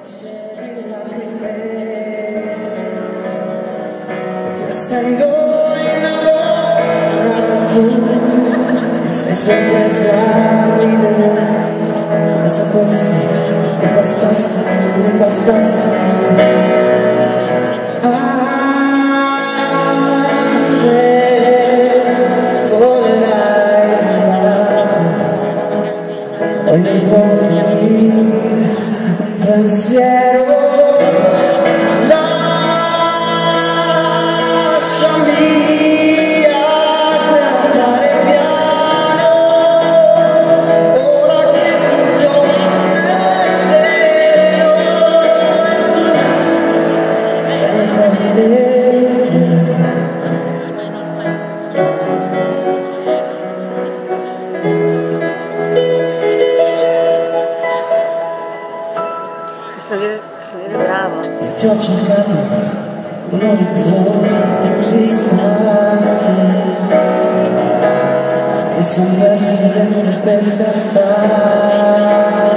Di lacrime, pur essendo innamorata tu ti sei sorpresa a ridere, come se questo non bastasse, non bastasse. Se volerai lontano, poi nel vuoto di un pensiero lasciami aggrappare piano, ora che tutto è sereno e tu sei ancora dentro me. Salire bravo. E ti ho cercato un orizzonte più distante, mi son perso dentro questa stanza.